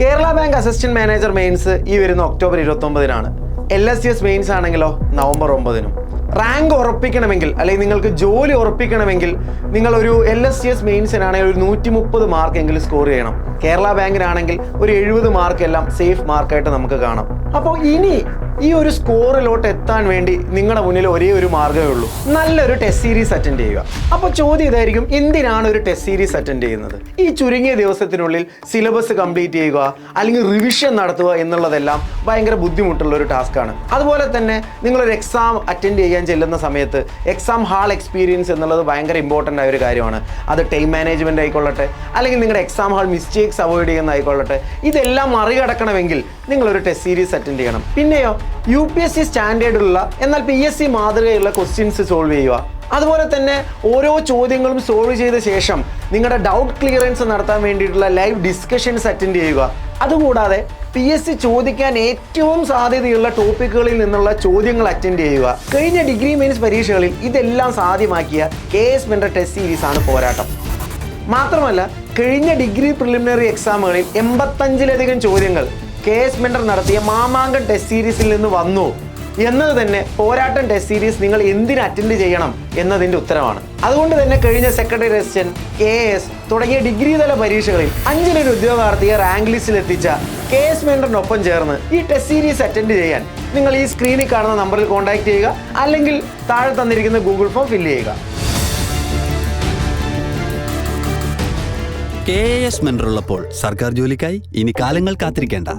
Kerala bank assistant manager mains ഈ വരുന്ന October 29-നാണ്. LSTS mains ആണെങ്കിലോ നവംബർ 9-നും. റാങ്ക് ഉറപ്പിക്കണമെങ്കിൽ അല്ലെങ്കിൽ നിങ്ങൾക്ക് ജോലി ഉറപ്പിക്കണമെങ്കിൽ നിങ്ങൾ ഒരു LSTS മെയിൻസിനാണെങ്കിൽ ഒരു 130 മാർക്കെങ്കിലും സ്കോർ ചെയ്യണം. കേരള ബാങ്കിനാണെങ്കിൽ ഒരു 70 മാർക്കെല്ലാം സേഫ് മാർക്കായിട്ട് നമുക്ക് കാണാം. അപ്പോൾ ഇനി ഈ ഒരു സ്കോറിലോട്ട് എത്താൻ വേണ്ടി നിങ്ങളുടെ മുന്നിൽ ഒരേ ഒരു മാർഗ്ഗമേ ഉള്ളൂ, നല്ലൊരു ടെസ്റ്റ് സീരീസ് അറ്റൻഡ് ചെയ്യുക. അപ്പോൾ ചോദ്യം ഇതായിരിക്കും, എന്തിനാണ് ഒരു ടെസ്റ്റ് സീരീസ് അറ്റൻഡ് ചെയ്യുന്നത്? ഈ ചുരുങ്ങിയ ദിവസത്തിനുള്ളിൽ സിലബസ് കംപ്ലീറ്റ് ചെയ്യുക അല്ലെങ്കിൽ റിവിഷൻ നടത്തുക എന്നുള്ളതെല്ലാം ഭയങ്കര ബുദ്ധിമുട്ടുള്ള ഒരു ടാസ്ക്കാണ്. അതുപോലെ തന്നെ നിങ്ങളൊരു എക്സാം അറ്റൻഡ് ചെയ്യാൻ ചെല്ലുന്ന സമയത്ത് എക്സാം ഹാൾ എക്സ്പീരിയൻസ് എന്നുള്ളത് ഭയങ്കര ഇമ്പോർട്ടൻ്റ് ആയ ഒരു കാര്യമാണ്. അത് ടൈം മാനേജ്മെൻറ്റ് ആയിക്കൊള്ളട്ടെ, അല്ലെങ്കിൽ നിങ്ങളുടെ എക്സാം ഹാൾ മിസ്റ്റേക്സ് അവോയ്ഡ് ചെയ്യുന്നതായിക്കൊള്ളട്ടെ, ഇതെല്ലാം മറികടക്കണമെങ്കിൽ നിങ്ങളൊരു ടെസ്റ്റ് സീരീസ് അറ്റൻഡ് ചെയ്യണം. പിന്നെയോ UPSC സ്റ്റാൻഡേർഡുള്ള എന്നാൽ PSC മാതൃകയുള്ള ക്വസ്റ്റ്യൻസ് സോൾവ് ചെയ്യുക. അതുപോലെ തന്നെ ഓരോ ചോദ്യങ്ങളും സോൾവ് ചെയ്ത ശേഷം നിങ്ങളുടെ ഡൗട്ട് ക്ലിയറൻസ് നടത്താൻ വേണ്ടിയിട്ടുള്ള ലൈവ് ഡിസ്കഷൻസ് അറ്റൻഡ് ചെയ്യുക. അതുകൂടാതെ PSC ചോദിക്കാൻ ഏറ്റവും സാധ്യതയുള്ള ടോപ്പിക്കുകളിൽ നിന്നുള്ള ചോദ്യങ്ങൾ അറ്റൻഡ് ചെയ്യുക. കഴിഞ്ഞ ഡിഗ്രി മെയിൻസ് പരീക്ഷകളിൽ ഇതെല്ലാം സാധ്യമാക്കിയ KS മെൻറ്റർ ടെസ്റ്റ് സീരീസ് ആണ് പോരാട്ടം. മാത്രമല്ല കഴിഞ്ഞ ഡിഗ്രി പ്രിലിമിനറി എക്സാമുകളിൽ 85-ലധികം ചോദ്യങ്ങൾ KS മെൻറ്റർ നടത്തിയ മാമാങ്കം ടെസ്റ്റ് സീരീസിൽ നിന്ന് വന്നു എന്നത് തന്നെ പോരാട്ടം ടെസ്റ്റ് സീരീസ് നിങ്ങൾ എന്തിന് അറ്റൻഡ് ചെയ്യണം എന്നതിൻ്റെ ഉത്തരമാണ്. അതുകൊണ്ട് തന്നെ കഴിഞ്ഞ സെക്രട്ടറി അസിസ്റ്റന്റ്, KS തുടങ്ങിയ ഡിഗ്രി തല പരീക്ഷകളിൽ 5 ഉദ്യോഗാർത്ഥിയെ റാങ്ക് ലിസ്റ്റിൽ എത്തിച്ച KS മെൻറ്ററിനൊപ്പം ചേർന്ന് ഈ ടെസ്റ്റ് സീരീസ് അറ്റൻഡ് ചെയ്യാൻ നിങ്ങൾ ഈ സ്ക്രീനിൽ കാണുന്ന നമ്പറിൽ കോൺടാക്ട് ചെയ്യുക, അല്ലെങ്കിൽ താഴെ തന്നിരിക്കുന്ന ഗൂഗിൾ ഫോം ഫില്ല് ചെയ്യുക. KS മെൻറ്റർ ഉള്ളപ്പോൾ സർക്കാർ ജോലിക്കായി ഇനി കാലങ്ങൾ കാത്തിരിക്കേണ്ട.